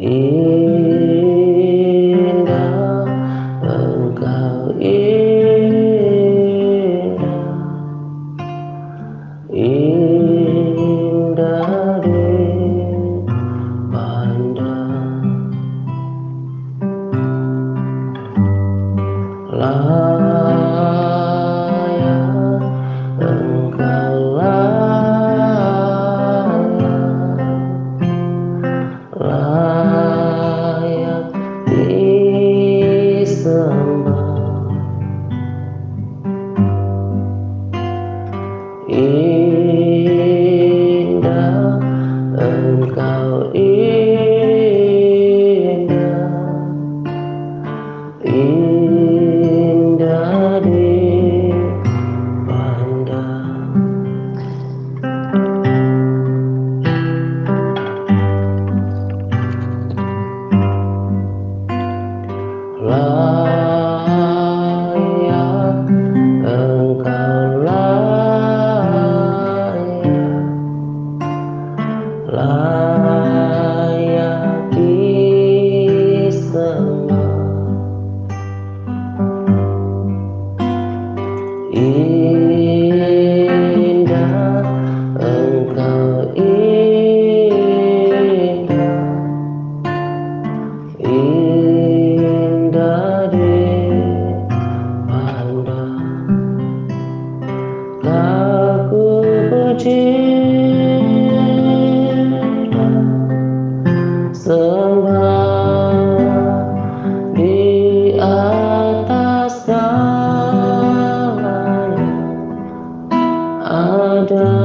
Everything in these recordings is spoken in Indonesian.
Indah, engkau indah, indah dipandang. Layak engkau layak disembah. Indah, engkau indah, indah dipandang. Layak engkau layak disembah. Indah, engkau indah, indah dipandang. Tak ku puji dan sembah di atas segalanya ada.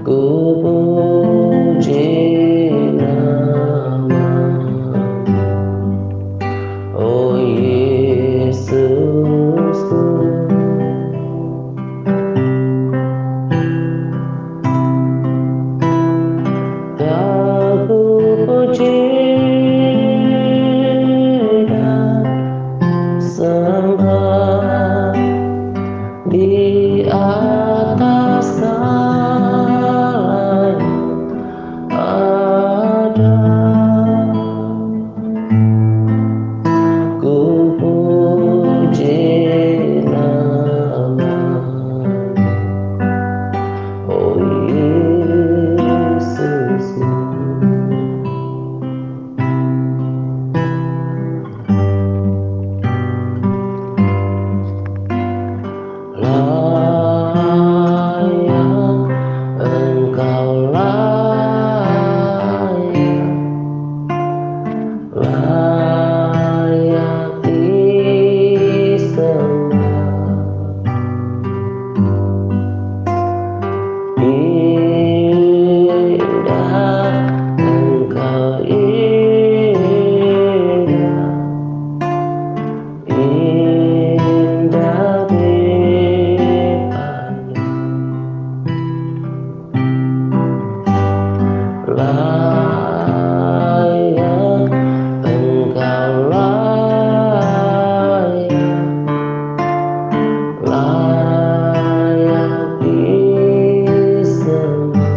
Ku puji namamu, oh Yesusku. Tak ku puji dan sembah di atas segalanya ada. Ku puji namamu, oh Yesusku. Layak engkau layak disembah. Indah, engkau indah, indah dipandang. Layak engkau layak disembah.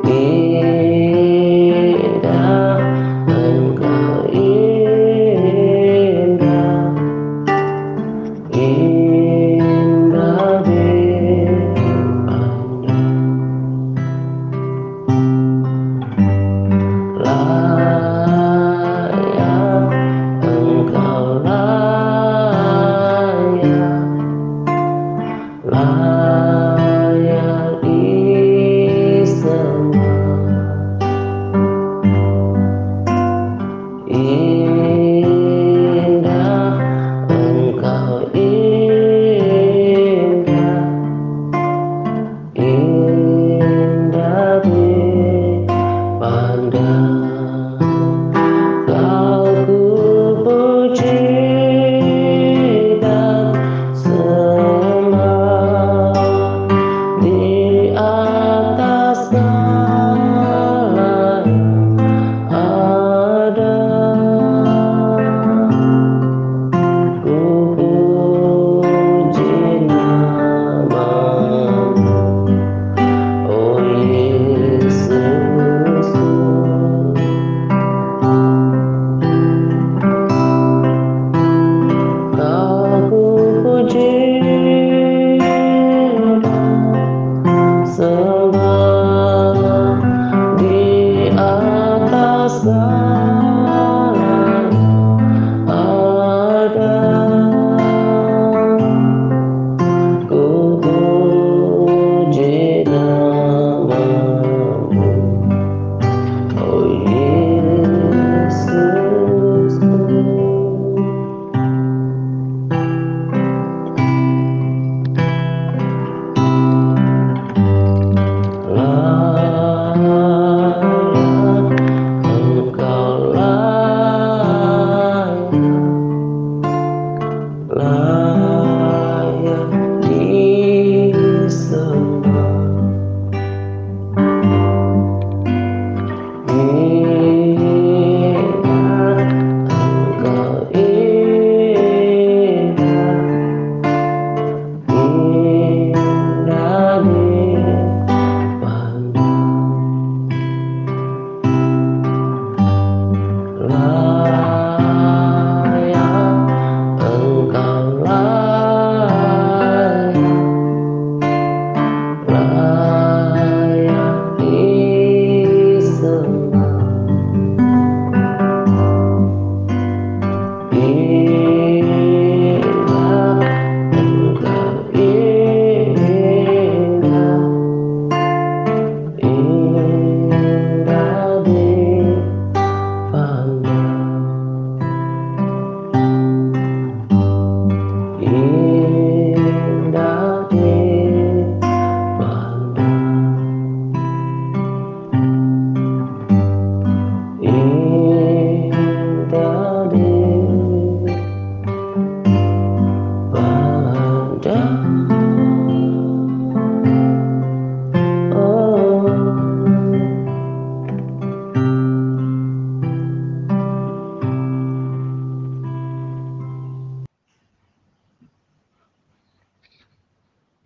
Indah, engkau indah, indah dipandang. Layak engkau layak disembah. Indah, engkau indah, indah dipandang. Kau ku puji dan sembah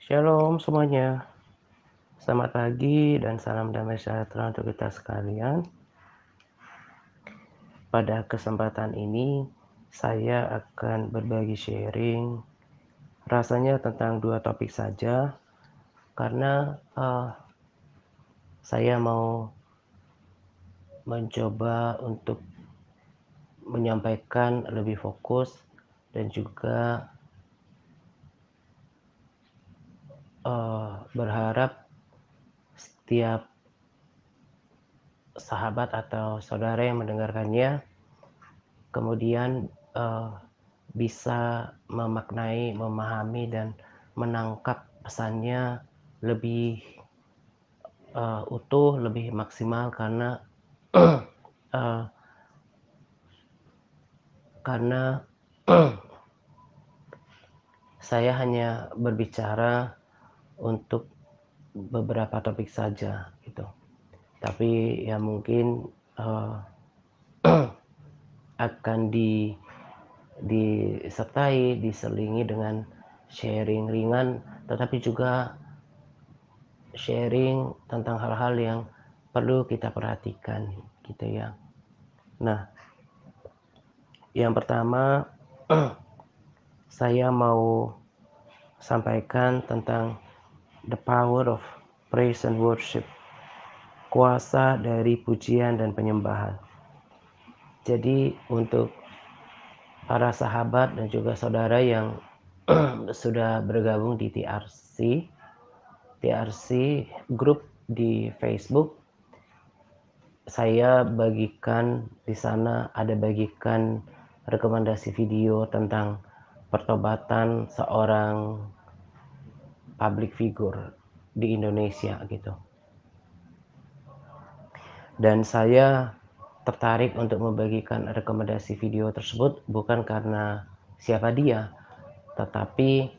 Shalom semuanya, selamat pagi dan salam damai sejahtera untuk kita sekalian. Pada kesempatan ini, saya akan berbagi sharing rasanya tentang 2 topik saja, karena saya mau mencoba untuk menyampaikan lebih fokus dan juga berharap setiap sahabat atau saudara yang mendengarkannya kemudian bisa memaknai, memahami, dan menangkap pesannya lebih utuh, lebih maksimal karena uh, karena saya hanya berbicara untuk beberapa topik saja gitu. Tapi ya mungkin akan disertai, diselingi dengan sharing ringan, tetapi juga sharing tentang hal-hal yang perlu kita perhatikan gitu ya. Nah, yang pertama saya mau sampaikan tentang the power of praise and worship, kuasa dari pujian dan penyembahan. Jadi untuk para sahabat dan juga saudara yang sudah bergabung di TRC grup di Facebook, saya bagikan di sana, ada bagikan rekomendasi video tentang pertobatan seorang public figure di Indonesia gitu. Dan saya tertarik untuk membagikan rekomendasi video tersebut bukan karena siapa dia, tetapi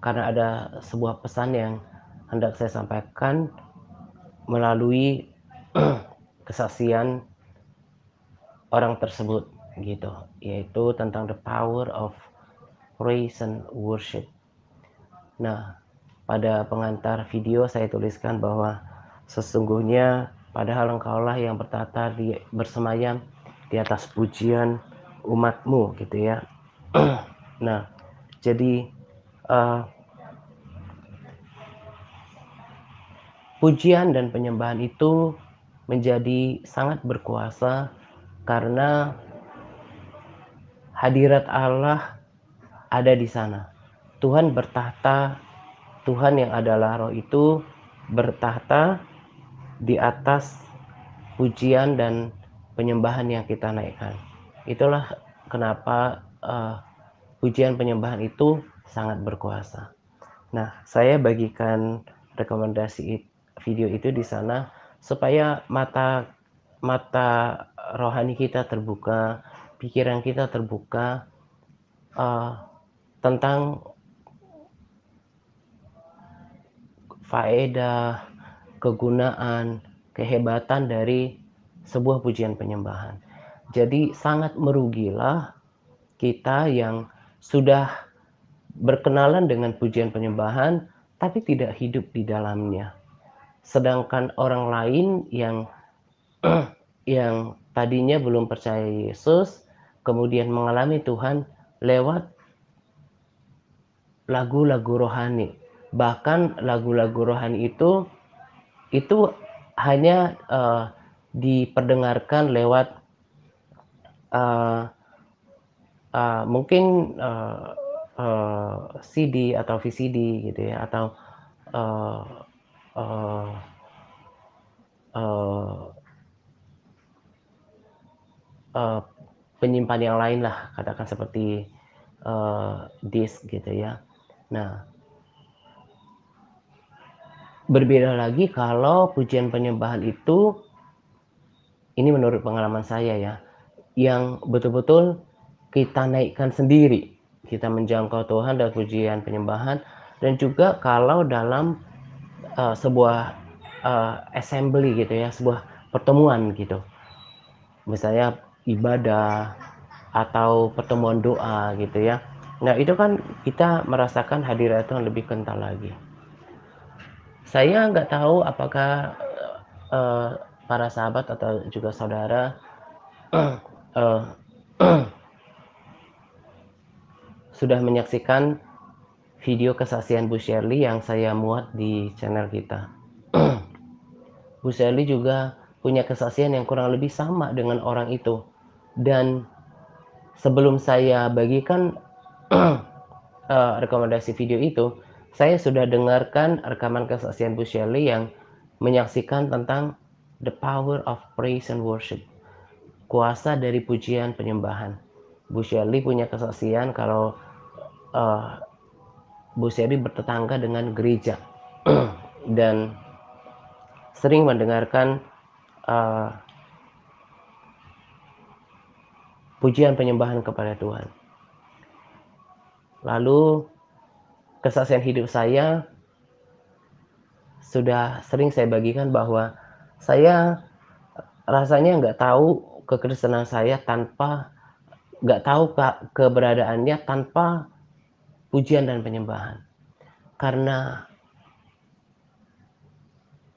karena ada sebuah pesan yang hendak saya sampaikan melalui kesaksian orang tersebut gitu, yaitu tentang the power of praise and worship. Nah, pada pengantar video saya tuliskan bahwa sesungguhnya padahal engkaulah yang bertata bersemayam di atas pujian umatmu gitu ya. Nah, jadi pujian dan penyembahan itu menjadi sangat berkuasa karena hadirat Allah ada di sana. Tuhan bertahta, Tuhan yang adalah Roh itu bertahta di atas pujian dan penyembahan yang kita naikkan. Itulah kenapa pujian penyembahan itu sangat berkuasa. Nah, saya bagikan rekomendasi video itu di sana supaya mata rohani kita terbuka, pikiran kita terbuka tentang faedah, kegunaan, kehebatan dari sebuah pujian penyembahan. Jadi sangat merugilah kita yang sudah berkenalan dengan pujian penyembahan tapi tidak hidup di dalamnya. Sedangkan orang lain yang yang tadinya belum percaya Yesus kemudian mengalami Tuhan lewat lagu-lagu rohani. Bahkan lagu-lagu rohani itu hanya diperdengarkan lewat mungkin CD atau VCD gitu ya, atau uh, uh, uh, uh, penyimpan yang lain lah, katakan seperti disk gitu ya. Nah, berbeda lagi kalau pujian penyembahan itu, ini menurut pengalaman saya ya, yang betul-betul kita naikkan sendiri, kita menjangkau Tuhan dan pujian penyembahan, dan juga kalau dalam sebuah assembly gitu ya, sebuah pertemuan gitu, misalnya ibadah atau pertemuan doa gitu ya. Nah, itu kan kita merasakan hadirat Tuhan lebih kental lagi. Saya nggak tahu apakah, eee, para sahabat atau juga saudara, eee, sudah menyaksikan video kesaksian Bu Shirley yang saya muat di channel kita. Bu Shirley juga punya kesaksian yang kurang lebih sama dengan orang itu. Dan sebelum saya bagikan rekomendasi video itu, saya sudah dengarkan rekaman kesaksian Bu Shirley yang menyaksikan tentang the power of praise and worship, kuasa dari pujian penyembahan. Bu Shirley punya kesaksian kalau uh, Bu Shirley bertetangga dengan gereja dan sering mendengarkan uh, pujian penyembahan kepada Tuhan. Lalu kesaksian hidup saya sudah sering saya bagikan bahwa saya rasanya nggak tahu kekristenan saya tanpa nggak tahu keberadaannya tanpa pujian dan penyembahan. Karena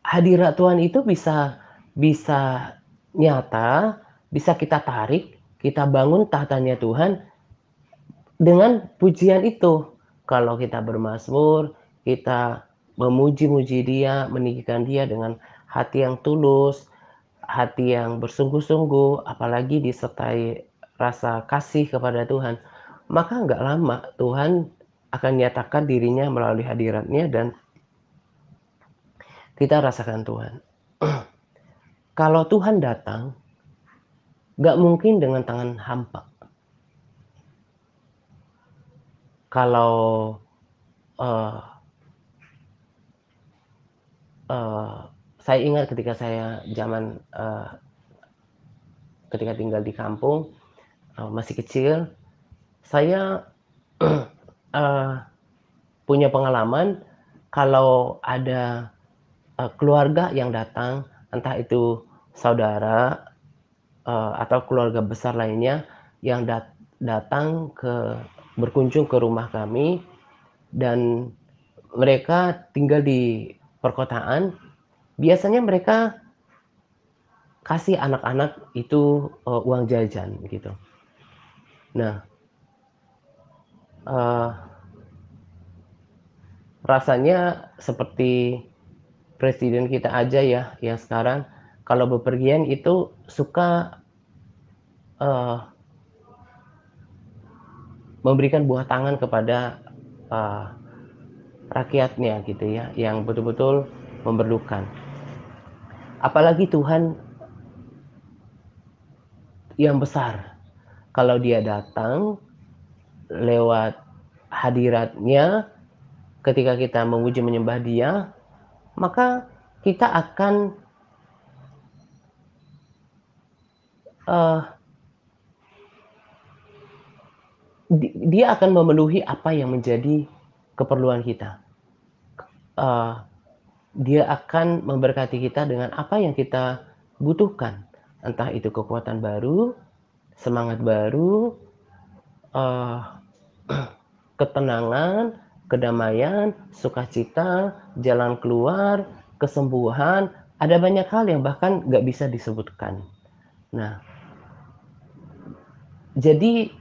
hadirat Tuhan itu bisa bisa nyata, bisa kita tarik, kita bangun tahtanya Tuhan dengan pujian itu. Kalau kita bermazmur, kita memuji-muji Dia, meninggikan Dia dengan hati yang tulus, hati yang bersungguh-sungguh, apalagi disertai rasa kasih kepada Tuhan, maka nggak lama Tuhan akan nyatakan dirinya melalui hadiratnya dan kita rasakan Tuhan. Kalau Tuhan datang, nggak mungkin dengan tangan hampa. Kalau uh, uh, saya ingat ketika saya zaman ketika tinggal di kampung, masih kecil, saya uh, punya pengalaman kalau ada keluarga yang datang, entah itu saudara atau keluarga besar lainnya yang datang berkunjung ke rumah kami dan mereka tinggal di perkotaan, biasanya mereka kasih anak-anak itu uang jajan gitu. Nah, uh, rasanya seperti presiden kita aja ya yang sekarang kalau bepergian itu suka uh, memberikan buah tangan kepada uh, rakyatnya gitu ya, yang betul-betul memerlukan. Apalagi Tuhan yang besar, kalau Dia datang lewat hadiratnya ketika kita memuji menyembah Dia, maka kita akan uh, Dia akan memenuhi apa yang menjadi keperluan kita. Uh, Dia akan memberkati kita dengan apa yang kita butuhkan, entah itu kekuatan baru, semangat baru, uh, ketenangan, kedamaian, sukacita, jalan keluar, kesembuhan, ada banyak hal yang bahkan nggak bisa disebutkan. Nah, jadi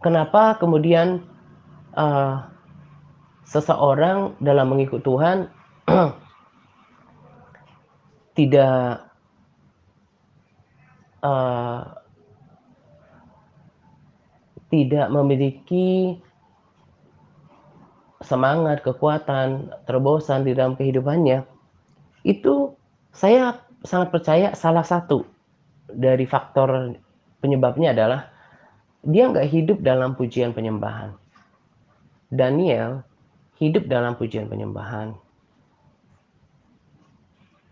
kenapa kemudian uh, seseorang dalam mengikut Tuhan tidak uh, tidak memiliki semangat, kekuatan, terobosan di dalam kehidupannya, itu saya sangat percaya salah satu dari faktor penyebabnya adalah dia nggak hidup dalam pujian penyembahan. Daniel hidup dalam pujian penyembahan.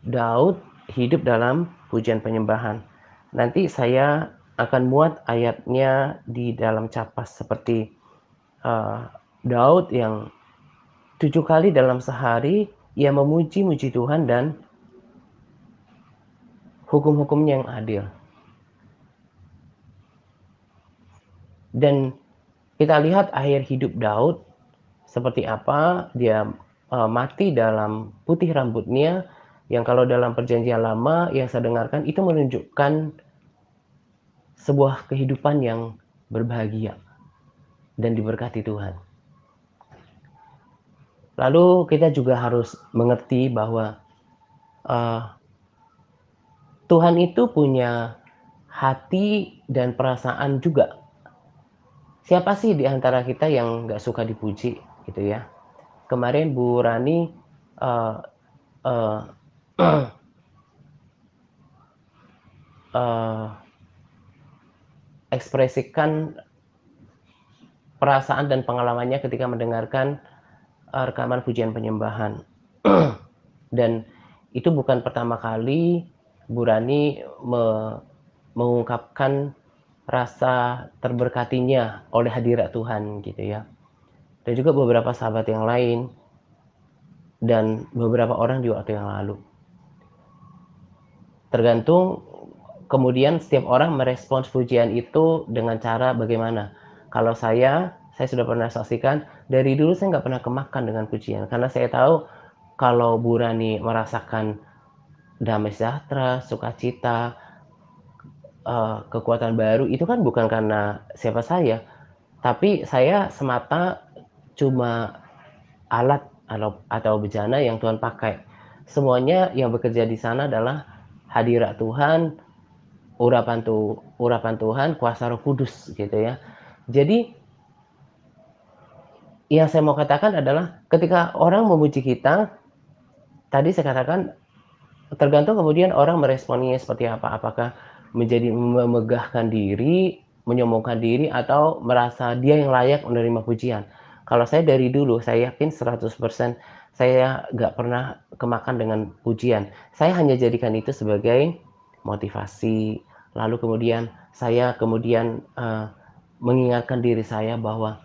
Daud hidup dalam pujian penyembahan. Nanti saya akan muat ayatnya di dalam Capas seperti Daud yang 7 kali dalam sehari ia memuji-muji Tuhan dan hukum-hukumnya yang adil. Dan kita lihat akhir hidup Daud seperti apa, dia mati dalam putih rambutnya, yang kalau dalam perjanjian lama yang saya dengarkan itu menunjukkan sebuah kehidupan yang berbahagia dan diberkati Tuhan. Lalu kita juga harus mengerti bahwa uh, Tuhan itu punya hati dan perasaan juga. Siapa sih di antara kita yang nggak suka dipuji, gitu ya? Kemarin Bu Rani uh, uh, uh, ekspresikan perasaan dan pengalamannya ketika mendengarkan rekaman pujian penyembahan. Dan itu bukan pertama kali Bu Rani mengungkapkan rasa terberkatinya oleh hadirat Tuhan gitu ya. Dan juga beberapa sahabat yang lain dan beberapa orang di waktu yang lalu. Tergantung kemudian setiap orang merespons pujian itu dengan cara bagaimana. Kalau saya sudah pernah saksikan, dari dulu saya nggak pernah kemakan dengan pujian. Karena saya tahu kalau Bu Rani merasakan damai sejahtera, sukacita, kekuatan baru, itu kan bukan karena siapa saya, tapi saya semata cuma alat atau bejana yang Tuhan pakai. Semuanya yang bekerja di sana adalah hadirat Tuhan, urapan Tuhan, kuasa Roh Kudus gitu ya. Jadi yang saya mau katakan adalah ketika orang memuji kita, tadi saya katakan tergantung kemudian orang meresponnya seperti apa. Apakah menjadi memegahkan diri, menyombongkan diri, atau merasa dia yang layak menerima pujian. Kalau saya dari dulu, saya yakin 100% saya nggak pernah kemakan dengan pujian. Saya hanya jadikan itu sebagai motivasi. Lalu kemudian saya mengingatkan diri saya bahwa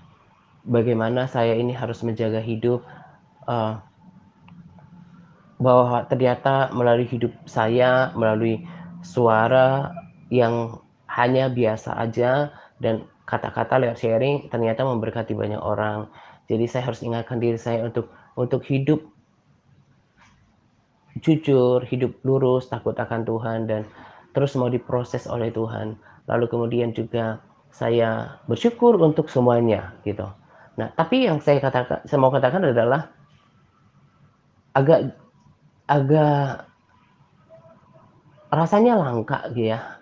bagaimana saya ini harus menjaga hidup, uh, bahwa ternyata melalui hidup saya, melalui suara yang hanya biasa aja dan kata-kata lewat sharing ternyata memberkati banyak orang. Jadi saya harus ingatkan diri saya untuk hidup jujur, hidup lurus, takut akan Tuhan dan terus mau diproses oleh Tuhan. Lalu kemudian juga saya bersyukur untuk semuanya gitu. Nah, tapi yang saya mau katakan adalah agak agak rasanya langka gitu ya.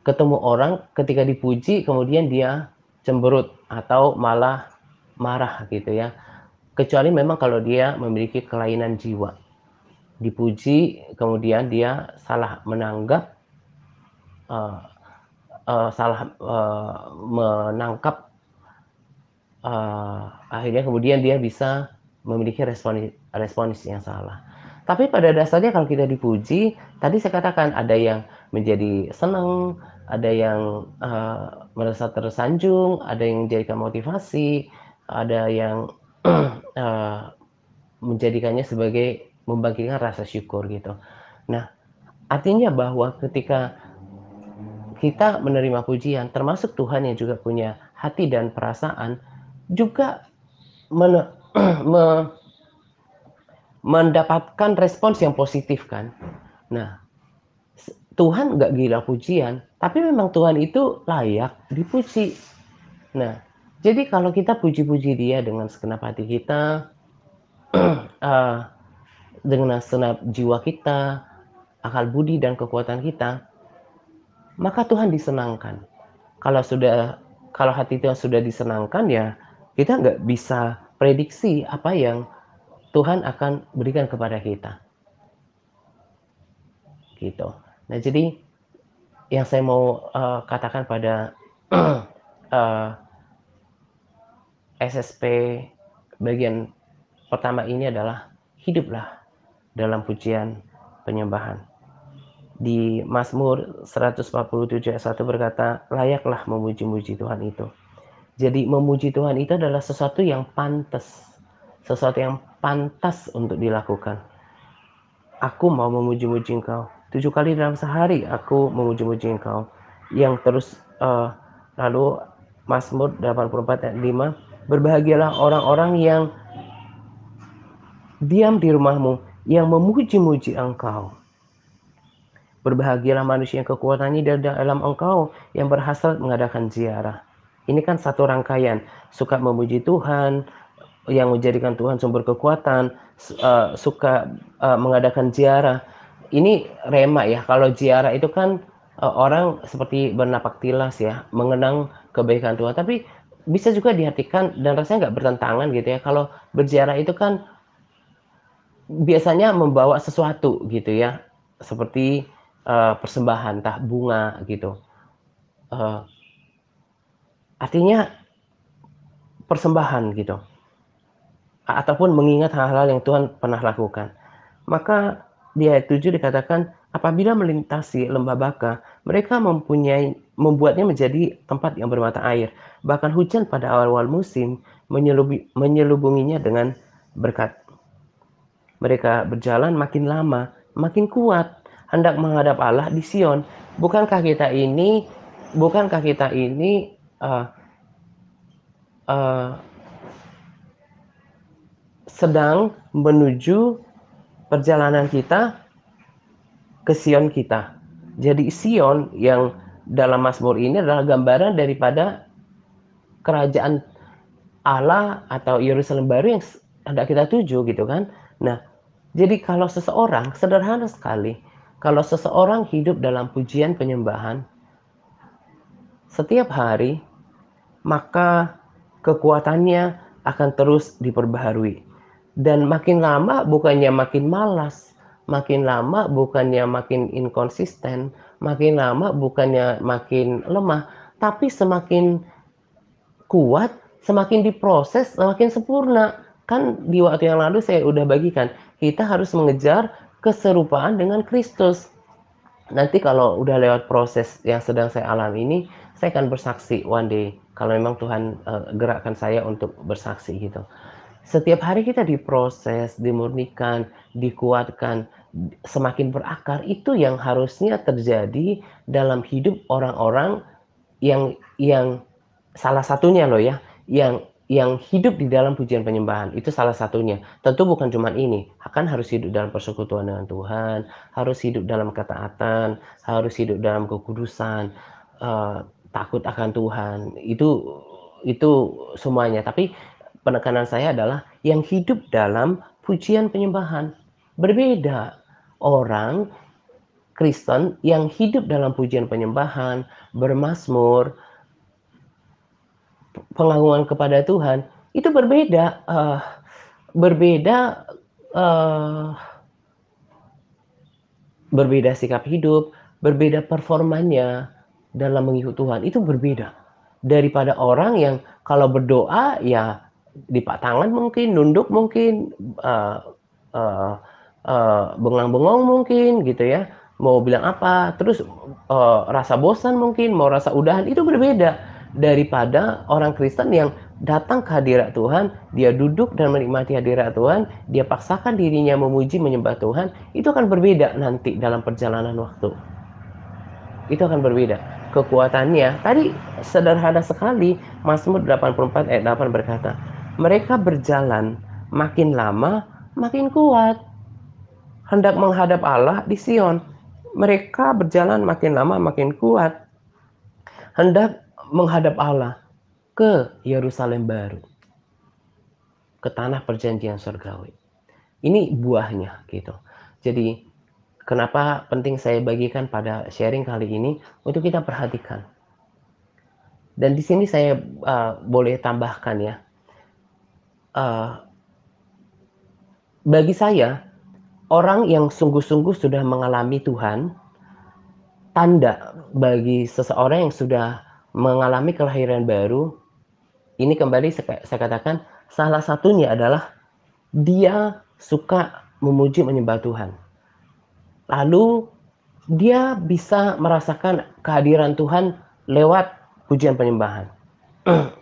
Ketemu orang ketika dipuji kemudian dia cemberut atau malah marah gitu ya. Kecuali memang kalau dia memiliki kelainan jiwa. Dipuji kemudian dia salah menanggap, uh, salah menangkap, akhirnya kemudian dia bisa memiliki respons yang salah. Tapi pada dasarnya kalau kita dipuji, tadi saya katakan ada yang menjadi senang, ada yang merasa tersanjung, ada yang menjadikan motivasi, ada yang menjadikannya sebagai membangkitkan rasa syukur gitu. Nah, artinya bahwa ketika kita menerima pujian, termasuk Tuhan yang juga punya hati dan perasaan, juga men me mendapatkan respons yang positif kan. Nah, Tuhan nggak gila pujian, tapi memang Tuhan itu layak dipuji. Nah, jadi kalau kita puji-puji Dia dengan segenap hati kita, uh, dengan segenap jiwa kita, akal budi dan kekuatan kita, maka Tuhan disenangkan. Kalau sudah kalau hati Tuhan sudah disenangkan ya kita nggak bisa prediksi apa yang Tuhan akan berikan kepada kita, gitu. Nah, jadi yang saya mau katakan pada uh, SSP bagian pertama ini adalah hiduplah dalam pujian penyembahan. Di Mazmur 147 ayat 1 berkata, layaklah memuji-muji Tuhan itu. Jadi memuji Tuhan itu adalah sesuatu yang pantas, sesuatu yang pantas untuk dilakukan. Aku mau memuji-muji Engkau. 7 kali dalam sehari aku memuji-muji Engkau. Yang terus lalu Mazmur 84 ayat 5, berbahagialah orang-orang yang diam di rumahmu, yang memuji-muji engkau. Berbahagialah manusia yang kekuatannya di dalam engkau, yang berhasrat mengadakan ziarah. Ini kan satu rangkaian, suka memuji Tuhan, yang menjadikan Tuhan sumber kekuatan, suka mengadakan ziarah. Ini rema ya, kalau ziarah itu kan orang seperti bernapak tilas ya, mengenang kebaikan Tuhan. Tapi bisa juga diartikan dan rasanya nggak bertentangan gitu ya. Kalau berziarah itu kan biasanya membawa sesuatu gitu ya, seperti persembahan, entah bunga gitu. Uh, Artinya persembahan gitu, ataupun mengingat hal-hal yang Tuhan pernah lakukan. Maka di ayat 7 dikatakan, apabila melintasi lembah Baka, mereka membuatnya menjadi tempat yang bermata air. Bahkan hujan pada awal-awal musim menyelubunginya dengan berkat. Mereka berjalan makin lama, makin kuat, hendak menghadap Allah di Sion. Bukankah kita ini, bukankah kita ini uh, uh, sedang menuju perjalanan kita ke Sion kita. Jadi Sion yang dalam Mazmur ini adalah gambaran daripada kerajaan Allah atau Yerusalem baru yang hendak kita tuju gitu kan. Nah, jadi kalau seseorang, sederhana sekali, kalau seseorang hidup dalam pujian penyembahan setiap hari, maka kekuatannya akan terus diperbaharui. Dan makin lama bukannya makin malas, makin lama bukannya makin inkonsisten, makin lama bukannya makin lemah, tapi semakin kuat, semakin diproses, semakin sempurna. Kan di waktu yang lalu saya udah bagikan, kita harus mengejar keserupaan dengan Kristus. Nanti kalau udah lewat proses yang sedang saya alami ini, saya akan bersaksi one day kalau memang Tuhan gerakkan saya untuk bersaksi gitu. Setiap hari kita diproses, dimurnikan, dikuatkan, semakin berakar. Itu yang harusnya terjadi dalam hidup orang-orang yang salah satunya loh ya, yang hidup di dalam pujian penyembahan, itu salah satunya. Tentu bukan cuma ini, akan harus hidup dalam persekutuan dengan Tuhan, harus hidup dalam ketaatan, harus hidup dalam kekudusan, takut akan Tuhan. Itu semuanya. Tapi penekanan saya adalah yang hidup dalam pujian penyembahan. Berbeda orang Kristen yang hidup dalam pujian penyembahan, bermazmur, pengagungan kepada Tuhan itu berbeda, berbeda, uh, berbeda sikap hidup, berbeda performanya dalam mengikut Tuhan itu berbeda daripada orang yang kalau berdoa ya lipat tangan mungkin, nunduk mungkin, bengang-bengong mungkin gitu ya, mau bilang apa, terus rasa bosan mungkin, mau rasa udahan, itu berbeda daripada orang Kristen yang datang ke hadirat Tuhan, dia duduk dan menikmati hadirat Tuhan, dia paksakan dirinya memuji menyembah Tuhan, itu akan berbeda nanti dalam perjalanan waktu. Itu akan berbeda. Kekuatannya, tadi sederhana sekali, Mazmur 84 ayat 8 berkata, mereka berjalan makin lama makin kuat, hendak menghadap Allah di Sion. Mereka berjalan makin lama makin kuat, hendak menghadap Allah ke Yerusalem baru, ke tanah perjanjian surgawi. Ini buahnya gitu. Jadi kenapa penting saya bagikan pada sharing kali ini untuk kita perhatikan. Dan di sini saya boleh tambahkan ya, bagi saya orang yang sungguh-sungguh sudah mengalami Tuhan, tanda bagi seseorang yang sudah mengalami kelahiran baru, ini kembali saya katakan salah satunya adalah dia suka memuji menyembah Tuhan. Lalu dia bisa merasakan kehadiran Tuhan lewat pujian penyembahan.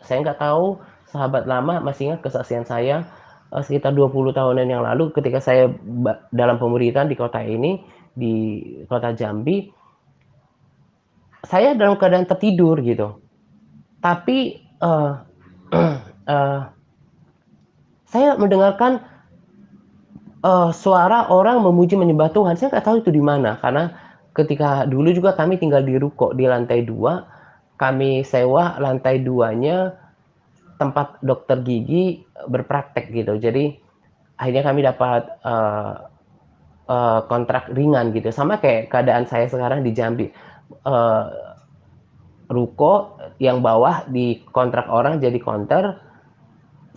Saya nggak tahu sahabat lama masih ingat kesaksian saya sekitar 20 tahunan yang lalu ketika saya dalam pemuritan di kota ini, di kota Jambi, saya dalam keadaan tertidur gitu. Tapi saya mendengarkan suara orang memuji menyembah Tuhan. Saya nggak tahu itu di mana, karena ketika dulu juga kami tinggal di ruko di lantai 2, kami sewa lantai 2-nya tempat dokter gigi berpraktek gitu. Jadi akhirnya kami dapat kontrak ringan gitu. Sama kayak keadaan saya sekarang di Jambi. Eh, Ruko yang bawah di kontrak orang jadi counter,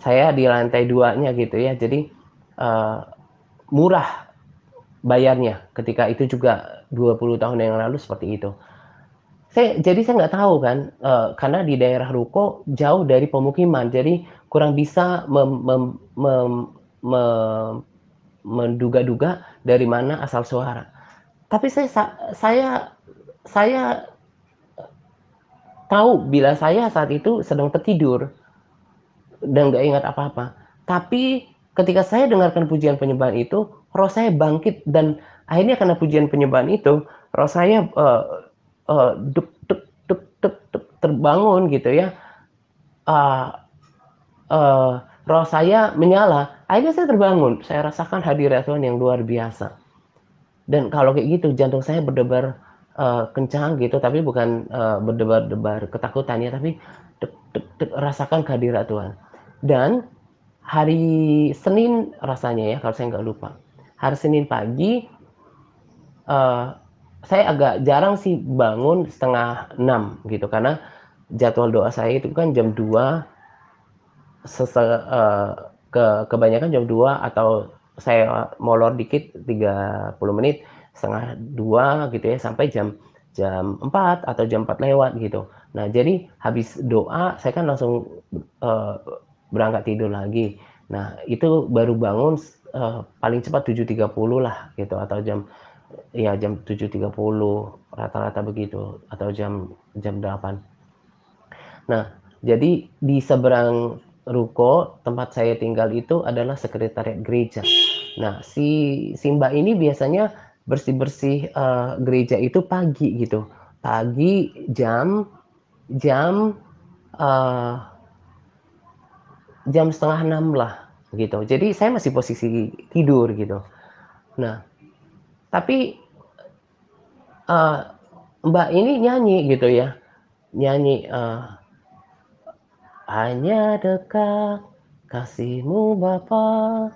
saya di lantai 2-nya gitu ya. Jadi eh, murah bayarnya ketika itu juga 20 tahun yang lalu seperti itu. Saya nggak tahu kan, karena di daerah Ruko jauh dari pemukiman, jadi kurang bisa mem menduga-duga dari mana asal suara. Tapi saya saya tahu bila saya saat itu sedang tertidur dan nggak ingat apa-apa. Tapi ketika saya dengarkan pujian penyembahan itu, roh saya bangkit dan akhirnya karena pujian penyembahan itu, roh saya duk duk duk duk duk terbangun gitu ya. Uh, Roh saya menyala. Akhirnya saya terbangun. Saya rasakan hadirat Tuhan yang luar biasa. Dan kalau kayak gitu jantung saya berdebar kencang gitu, tapi bukan berdebar-debar ketakutan ya, tapi dek, dek, dek, rasakan kehadirat Tuhan. Dan hari Senin rasanya ya, kalau saya nggak lupa, hari Senin pagi uh, saya agak jarang sih bangun setengah 6 gitu, karena jadwal doa saya itu kan jam 2, kebanyakan jam 2 atau saya molor dikit 30 menit setengah 2 gitu ya, sampai jam jam 4 atau jam 4 lewat gitu. Nah, jadi habis doa saya kan langsung uh, berangkat tidur lagi. Nah, itu baru bangun paling cepat 7.30 lah gitu, atau jam 7.30 rata-rata begitu, atau jam jam 8. Nah, jadi di seberang ruko tempat saya tinggal itu adalah sekretariat gereja. Nah, si Mbak ini biasanya bersih-bersih gereja itu pagi gitu. Pagi jam jam uh, jam setengah 6 lah gitu. Jadi saya masih posisi tidur gitu. Nah, tapi Mbak ini nyanyi gitu ya. Nyanyi hanya dekat kasihmu Bapa,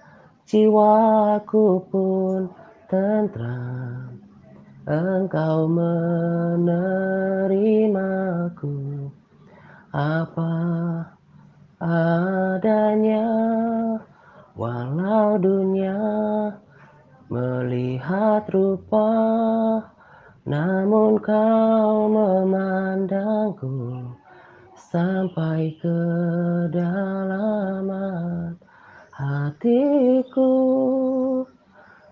jiwaku pun tentram. Engkau menerimaku apa adanya, walau dunia melihat rupa, namun kau memandangku sampai ke kedalaman hatiku.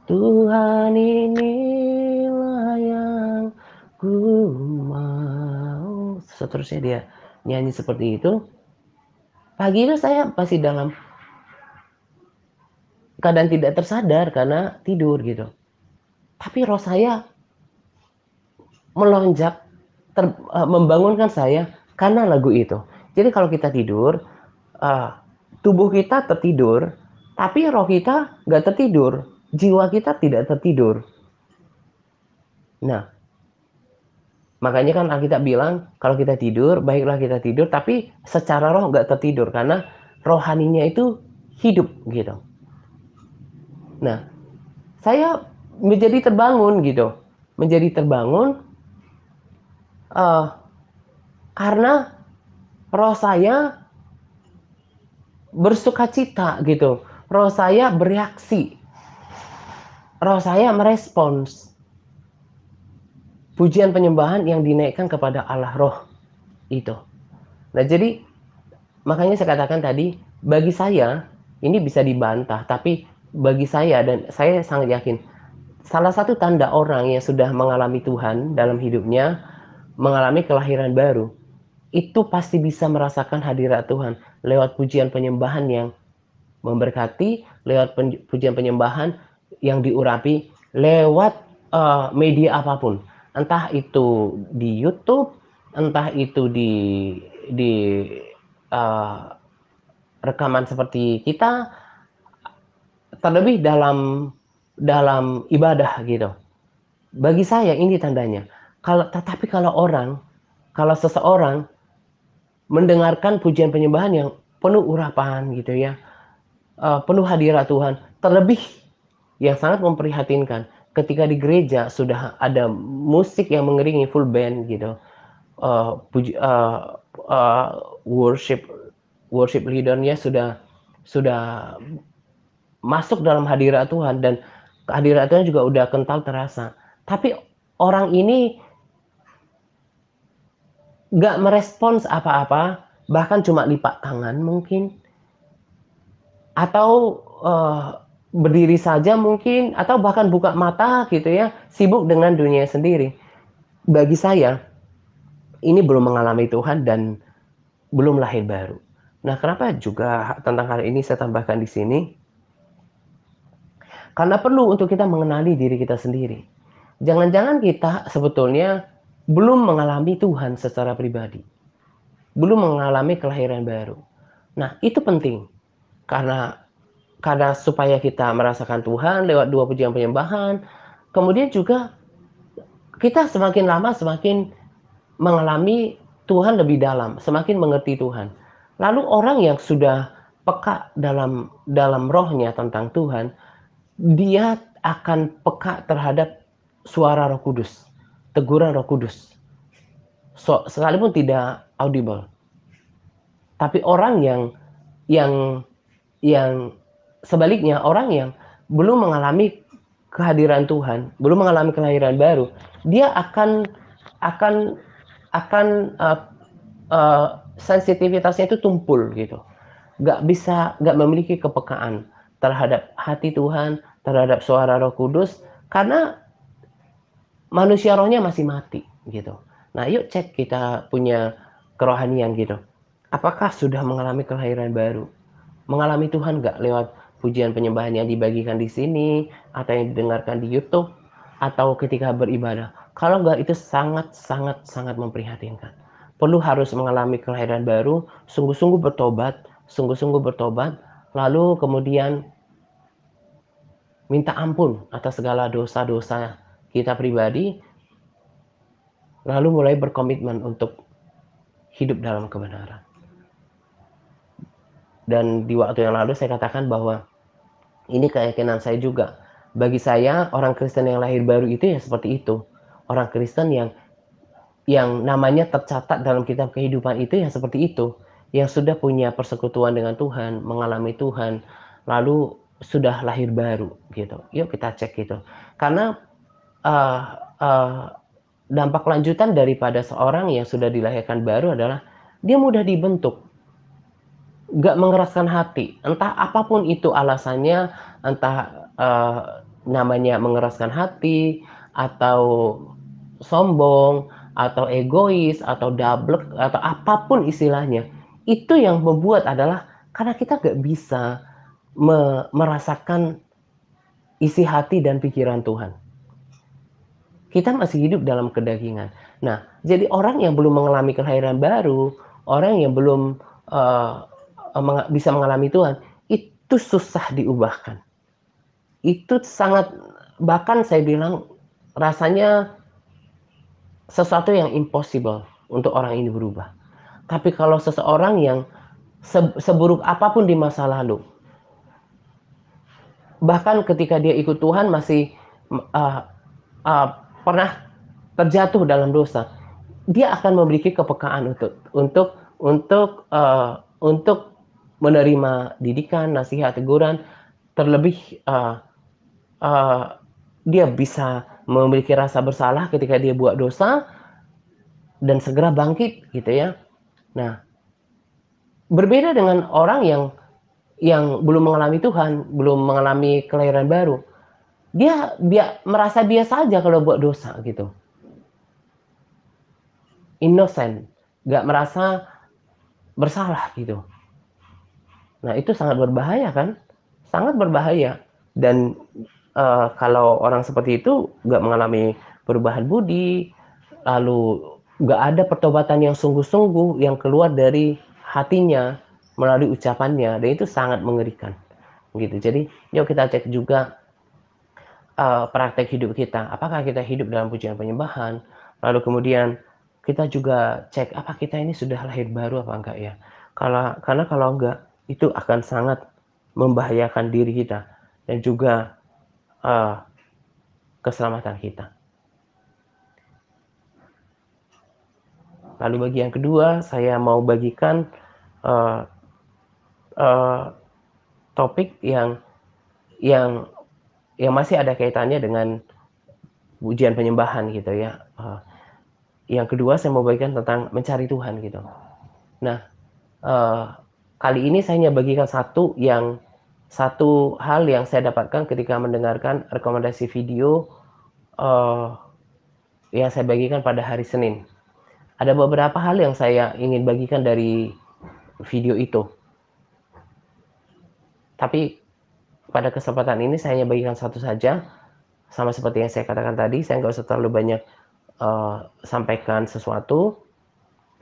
Tuhan, inilah yang ku mau. Seterusnya dia nyanyi seperti itu. Pagi itu saya masih dalam keadaan tidak tersadar karena tidur gitu. Tapi roh saya melonjak, membangunkan saya karena lagu itu. Jadi kalau kita tidur, tubuh kita tertidur, tapi roh kita nggak tertidur, jiwa kita tidak tertidur. Nah, makanya kan Alkitab bilang kalau kita tidur, baiklah kita tidur, tapi secara roh nggak tertidur karena rohaninya itu hidup gitu. Nah, saya menjadi terbangun gitu, menjadi terbangun uh, karena roh saya bersukacita gitu, roh saya bereaksi, roh saya merespons pujian penyembahan yang dinaikkan kepada Allah roh itu. Nah, jadi makanya saya katakan tadi, bagi saya ini bisa dibantah, tapi bagi saya dan saya sangat yakin, salah satu tanda orang yang sudah mengalami Tuhan dalam hidupnya, mengalami kelahiran baru, itu pasti bisa merasakan hadirat Tuhan lewat pujian penyembahan yang memberkati, lewat pujian penyembahan yang diurapi, lewat media apapun. Entah itu di YouTube, entah itu di uh, rekaman seperti kita, terlebih dalam ibadah gitu. Bagi saya ini tandanya. Tetapi kalau seseorang mendengarkan pujian penyembahan yang penuh urapan gitu ya, penuh hadirat Tuhan, terlebih yang sangat memprihatinkan ketika di gereja sudah ada musik yang mengiringi full band gitu, uh, puji, uh, uh, worship worship leadernya sudah masuk dalam hadirat Tuhan dan kehadirat Tuhan juga udah kental terasa. Tapi orang ini nggak merespons apa-apa, bahkan cuma lipat tangan mungkin, atau berdiri saja mungkin, atau bahkan buka mata gitu ya, sibuk dengan dunia sendiri. Bagi saya, ini belum mengalami Tuhan dan belum lahir baru. Nah, kenapa juga tentang hal ini saya tambahkan di sini? Karena perlu untuk kita mengenali diri kita sendiri. Jangan-jangan kita sebetulnya belum mengalami Tuhan secara pribadi. Belum mengalami kelahiran baru. Nah, itu penting. Karena karena supaya kita merasakan Tuhan lewat dua pujian penyembahan, kemudian juga kita semakin lama semakin mengalami Tuhan lebih dalam, semakin mengerti Tuhan. Lalu orang yang sudah peka dalam rohnya tentang Tuhan, dia akan peka terhadap suara Roh Kudus, teguran Roh Kudus. Sekalipun tidak audible. Tapi orang yang yang sebaliknya, orang yang belum mengalami kehadiran Tuhan, belum mengalami kelahiran baru, dia akan akan sensitivitasnya itu tumpul gitu. Nggak memiliki kepekaan terhadap hati Tuhan, terhadap suara Roh Kudus, karena manusia rohnya masih mati gitu. Nah, yuk cek kita punya kerohanian gitu. Apakah sudah mengalami kelahiran baru? Mengalami Tuhan nggak lewat pujian penyembahan yang dibagikan di sini, atau yang didengarkan di YouTube, atau ketika beribadah? Kalau nggak, itu sangat sangat sangat memprihatinkan. Perlu harus mengalami kelahiran baru, sungguh-sungguh bertobat, lalu kemudian minta ampun atas segala dosa-dosa kita pribadi, lalu mulai berkomitmen untuk hidup dalam kebenaran. Dan di waktu yang lalu saya katakan bahwa ini keyakinan saya juga. Bagi saya, orang Kristen yang lahir baru itu ya seperti itu. Orang Kristen yang namanya tercatat dalam kitab kehidupan itu ya seperti itu. Yang sudah punya persekutuan dengan Tuhan, mengalami Tuhan, lalu sudah lahir baru gitu. Yuk kita cek gitu. Karena uh, uh, dampak lanjutan daripada seorang yang sudah dilahirkan baru adalah dia mudah dibentuk, nggak mengeraskan hati, entah apapun itu alasannya, entah namanya mengeraskan hati, atau sombong, atau egois, atau dablek, atau apapun istilahnya. Itu yang membuat adalah karena kita nggak bisa merasakan isi hati dan pikiran Tuhan. Kita masih hidup dalam kedagingan. Nah, jadi orang yang belum mengalami kelahiran baru, orang yang belum bisa mengalami Tuhan, itu susah diubahkan. Itu sangat, bahkan saya bilang rasanya sesuatu yang impossible untuk orang ini berubah. Tapi kalau seseorang yang seburuk apapun di masa lalu, bahkan ketika dia ikut Tuhan masih uh, uh, pernah terjatuh dalam dosa, dia akan memiliki kepekaan untuk menerima didikan, nasihat, teguran, terlebih dia bisa memiliki rasa bersalah ketika dia buat dosa dan segera bangkit gitu ya. Nah, berbeda dengan orang yang belum mengalami Tuhan, belum mengalami kelahiran baru. Dia merasa biasa aja kalau buat dosa gitu. Innocent, nggak merasa bersalah gitu. Nah, itu sangat berbahaya kan? Sangat berbahaya. Dan kalau orang seperti itu nggak mengalami perubahan budi, lalu nggak ada pertobatan yang sungguh-sungguh yang keluar dari hatinya melalui ucapannya, dan itu sangat mengerikan gitu. Jadi yuk kita cek juga praktek hidup kita, apakah kita hidup dalam pujian penyembahan, lalu kemudian kita juga cek apa kita ini sudah lahir baru apa enggak ya. Karena kalau enggak, itu akan sangat membahayakan diri kita dan juga uh, keselamatan kita. Lalu bagi yang kedua, saya mau bagikan uh, uh, topik yang yang masih ada kaitannya dengan pujian penyembahan gitu ya. Yang kedua saya mau bagikan tentang mencari Tuhan gitu. Nah, kali ini saya hanya bagikan satu hal yang saya dapatkan ketika mendengarkan rekomendasi video yang saya bagikan pada hari Senin. Ada beberapa hal yang saya ingin bagikan dari video itu. Tapi pada kesempatan ini saya hanya bagikan satu saja. Sama seperti yang saya katakan tadi, saya nggak usah terlalu banyak sampaikan sesuatu.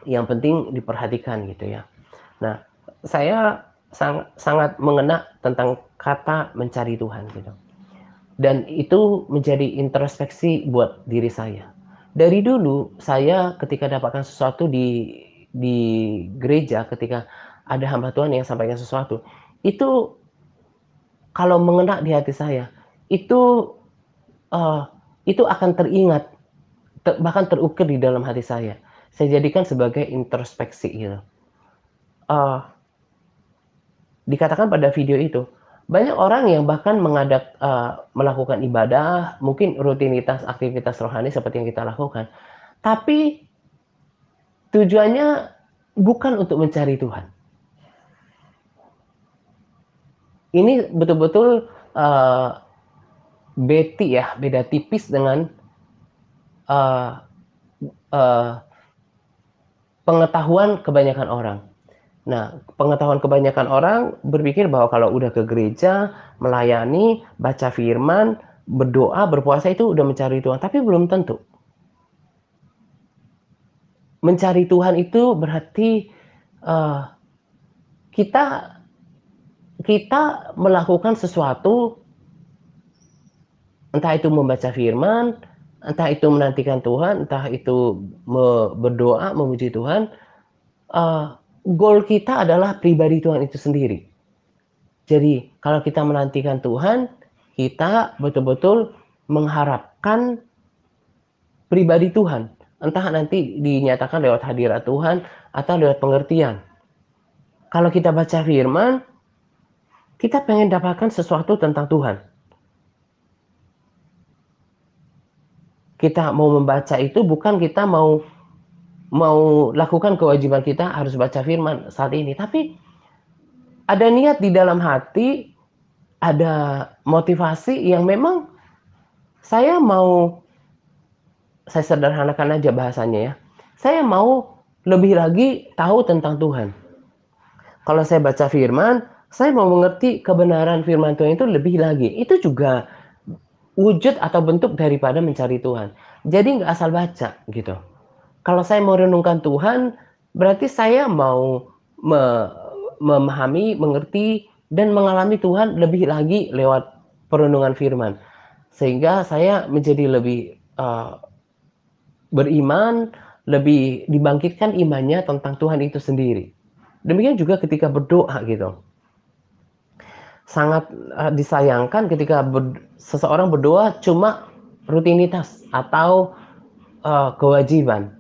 Yang penting diperhatikan gitu ya. Nah, saya sangat mengena tentang kata mencari Tuhan gitu. Dan itu menjadi introspeksi buat diri saya. Dari dulu saya ketika dapatkan sesuatu di gereja, ketika ada hamba Tuhan yang sampaikan sesuatu, itu kalau mengena di hati saya, itu uh, itu akan teringat, bahkan terukir di dalam hati saya. Saya jadikan sebagai introspeksi gitu. Uh, Dikatakan pada video itu, banyak orang yang bahkan melakukan ibadah, mungkin rutinitas aktivitas rohani seperti yang kita lakukan, tapi tujuannya bukan untuk mencari Tuhan. Ini betul-betul beda tipis dengan uh, uh, pengetahuan kebanyakan orang. Nah, pengetahuan kebanyakan orang berpikir bahwa kalau udah ke gereja, melayani, baca firman, berdoa, berpuasa itu udah mencari Tuhan. Tapi belum tentu. Mencari Tuhan itu berarti uh, kita kita melakukan sesuatu, entah itu membaca firman, entah itu menantikan Tuhan, entah itu berdoa, memuji Tuhan. Goal kita adalah pribadi Tuhan itu sendiri. Jadi kalau kita menantikan Tuhan, kita betul-betul mengharapkan pribadi Tuhan. Entah nanti dinyatakan lewat hadirat Tuhan atau lewat pengertian. Kalau kita baca firman, kita pengen dapatkan sesuatu tentang Tuhan. Kita mau membaca itu bukan kita mau lakukan kewajiban kita harus baca firman saat ini, tapi ada niat di dalam hati, ada motivasi yang memang saya sederhanakan aja bahasanya ya. Saya mau lebih lagi tahu tentang Tuhan. Kalau saya baca firman, saya mau mengerti kebenaran firman Tuhan itu lebih lagi. Itu juga wujud atau bentuk daripada mencari Tuhan. Jadi nggak asal baca gitu. Kalau saya mau renungkan Tuhan, berarti saya mau memahami, mengerti, dan mengalami Tuhan lebih lagi lewat perenungan firman. Sehingga saya menjadi lebih beriman, lebih dibangkitkan imannya tentang Tuhan itu sendiri. Demikian juga ketika berdoa gitu. Sangat disayangkan ketika seseorang berdoa cuma rutinitas atau kewajiban.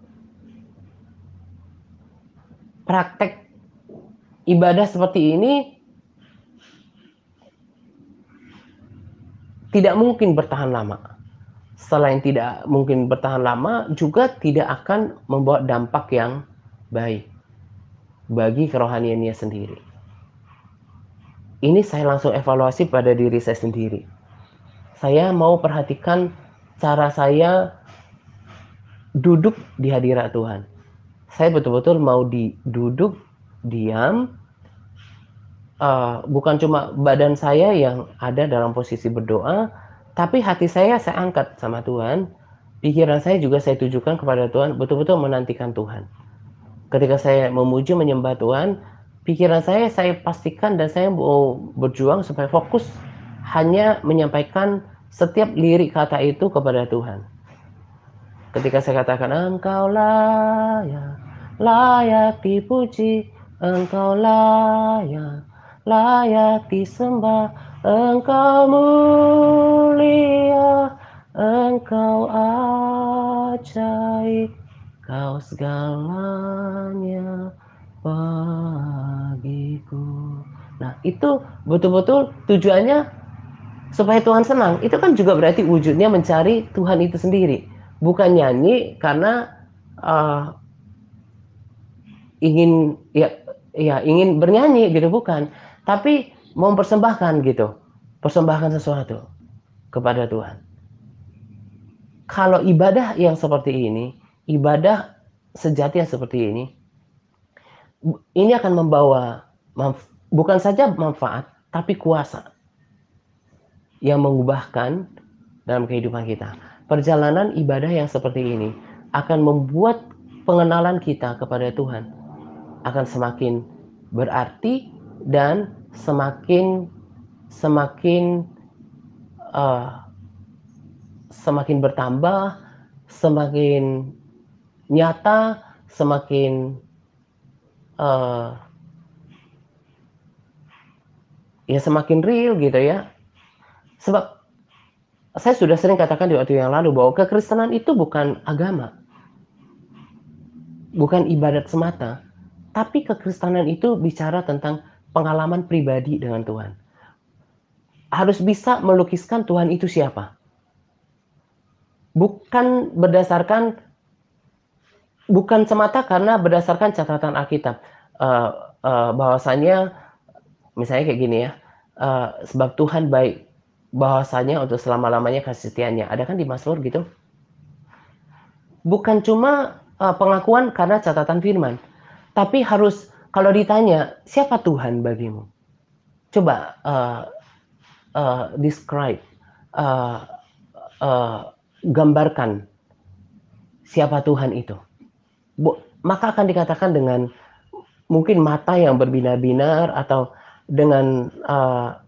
Praktek ibadah seperti ini tidak mungkin bertahan lama. Selain tidak mungkin bertahan lama, juga tidak akan membawa dampak yang baik bagi kerohaniannya sendiri. Ini saya langsung evaluasi pada diri saya sendiri. Saya mau perhatikan cara saya duduk di hadirat Tuhan. Saya betul-betul mau duduk, diam, bukan cuma badan saya yang ada dalam posisi berdoa, tapi hati saya angkat sama Tuhan. pikiran saya juga saya tujukan kepada Tuhan, betul-betul menantikan Tuhan. Ketika saya memuji, menyembah Tuhan, pikiran saya pastikan dan saya mau berjuang supaya fokus hanya menyampaikan setiap lirik kata itu kepada Tuhan. Ketika saya katakan, Engkau layak, layak dipuji, Engkau layak, layak disembah, Engkau mulia, Engkau ajaib, Kau segalanya bagiku. Nah, itu betul-betul tujuannya supaya Tuhan senang. Itu kan juga berarti wujudnya mencari Tuhan itu sendiri. Bukan nyanyi karena uh, ingin ingin bernyanyi gitu, bukan. Tapi mempersembahkan gitu. Persembahkan sesuatu kepada Tuhan. Kalau ibadah yang seperti ini, ibadah sejati yang seperti ini akan membawa bukan saja manfaat, tapi kuasa yang mengubahkan dalam kehidupan kita. Perjalanan ibadah yang seperti ini akan membuat pengenalan kita kepada Tuhan akan semakin berarti dan semakin semakin uh, semakin bertambah, semakin nyata, semakin uh, ya semakin real gitu ya. Sebab saya sudah sering katakan di waktu yang lalu bahwa kekristenan itu bukan agama, bukan ibadat semata, tapi kekristenan itu bicara tentang pengalaman pribadi dengan Tuhan. Harus bisa melukiskan Tuhan itu siapa. Bukan semata karena berdasarkan catatan Alkitab. Bahwasanya misalnya kayak gini ya, sebab Tuhan baik, bahwasanya untuk selama-lamanya kasih setianya. Ada kan di Mazmur gitu? Bukan cuma pengakuan karena catatan firman, tapi harus kalau ditanya siapa Tuhan bagimu, coba describe, uh, gambarkan siapa Tuhan itu. Maka akan dikatakan dengan mungkin mata yang berbinar-binar atau dengan uh,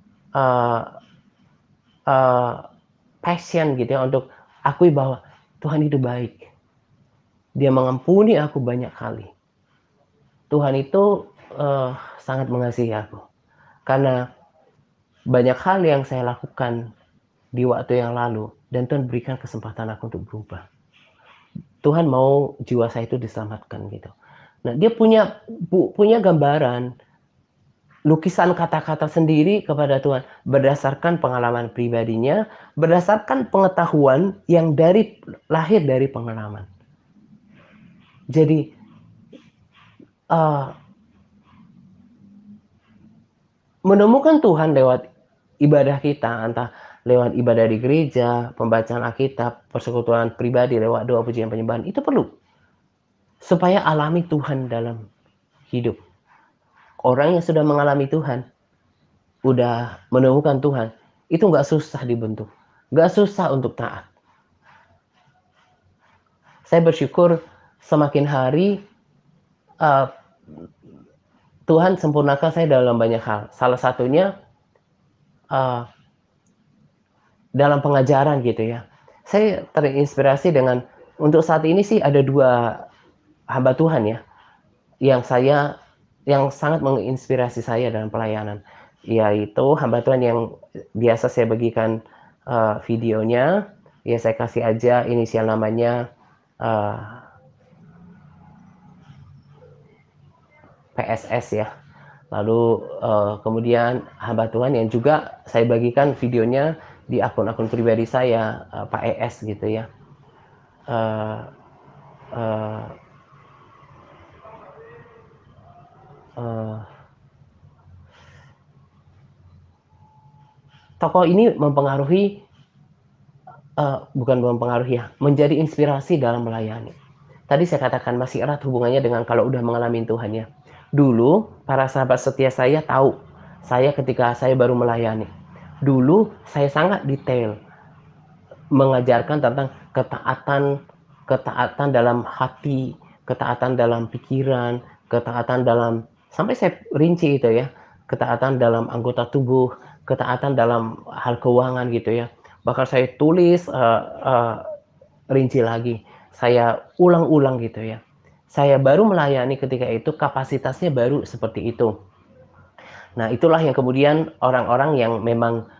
uh, passion gitu ya untuk akui bahwa Tuhan itu baik. Dia mengampuni aku banyak kali. Tuhan itu sangat mengasihi aku. Karena banyak hal yang saya lakukan di waktu yang lalu dan Tuhan berikan kesempatan aku untuk berubah. Tuhan mau jiwa saya itu diselamatkan gitu. Nah, dia punya gambaran, lukisan kata-kata sendiri kepada Tuhan berdasarkan pengalaman pribadinya, berdasarkan pengetahuan yang lahir dari pengalaman. Jadi menemukan Tuhan lewat ibadah kita, entah lewat ibadah di gereja, pembacaan Alkitab, persekutuan pribadi lewat doa pujian penyembahan, itu perlu supaya alami Tuhan dalam hidup. Orang yang sudah mengalami Tuhan, udah menemukan Tuhan, itu nggak susah dibentuk, nggak susah untuk taat. Saya bersyukur semakin hari Tuhan sempurnakan saya dalam banyak hal. Salah satunya dalam pengajaran gitu ya. Saya terinspirasi dengan untuk saat ini sih ada 2 hamba Tuhan ya yang sangat menginspirasi saya dalam pelayanan, yaitu hamba Tuhan yang biasa saya bagikan videonya, ya saya kasih aja inisial namanya PSS ya. Lalu kemudian hamba Tuhan yang juga saya bagikan videonya di akun-akun pribadi saya, Pak ES gitu ya. Uh, uh, uh, Tokoh ini bukan mempengaruhi ya, menjadi inspirasi dalam melayani. Tadi saya katakan masih erat hubungannya dengan kalau udah mengalami Tuhan ya. Dulu para sahabat setia saya tahu saya ketika saya baru melayani. Dulu saya sangat detail mengajarkan tentang ketaatan dalam hati, ketaatan dalam pikiran, ketaatan dalam, sampai saya rinci itu ya, ketaatan dalam anggota tubuh, ketaatan dalam hal keuangan gitu ya. Bahkan saya tulis rinci lagi, saya ulang-ulang gitu ya. Saya baru melayani ketika itu kapasitasnya baru seperti itu. Nah, itulah yang kemudian orang-orang yang memang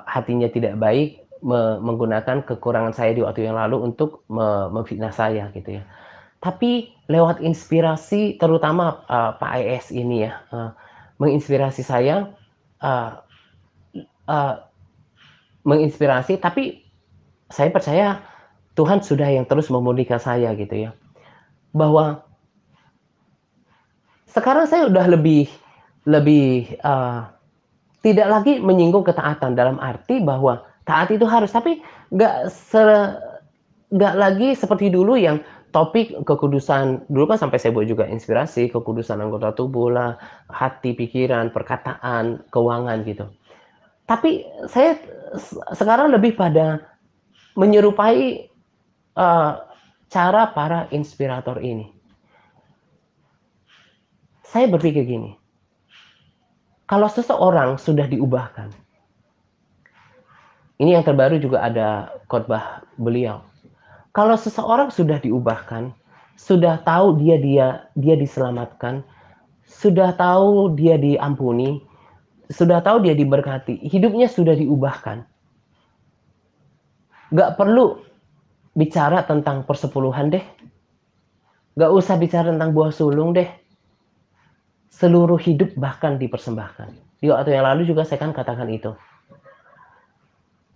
hatinya tidak baik menggunakan kekurangan saya di waktu yang lalu untuk memfitnah saya gitu ya. Tapi lewat inspirasi terutama Pak ES ini ya, menginspirasi saya, uh, uh, menginspirasi, tapi saya percaya Tuhan sudah yang terus memulihkan saya gitu ya. Bahwa sekarang saya udah lebih lebih tidak lagi menyinggung ketaatan dalam arti bahwa taat itu harus, tapi nggak se nggak lagi seperti dulu yang topik kekudusan. Dulu kan sampai saya buat juga inspirasi, kekudusan anggota tubuh lah, hati, pikiran, perkataan, keuangan gitu. Tapi saya sekarang lebih pada menyerupai uh, cara para inspirator ini. Saya berpikir gini, kalau seseorang sudah diubahkan, ini yang terbaru juga ada khotbah beliau. Kalau seseorang sudah diubahkan, sudah tahu dia diselamatkan, sudah tahu dia diampuni, sudah tahu dia diberkati, hidupnya sudah diubahkan. Gak perlu bicara tentang persepuluhan deh. Gak usah bicara tentang buah sulung deh. Seluruh hidup bahkan dipersembahkan. Di waktu yang lalu juga saya kan katakan itu.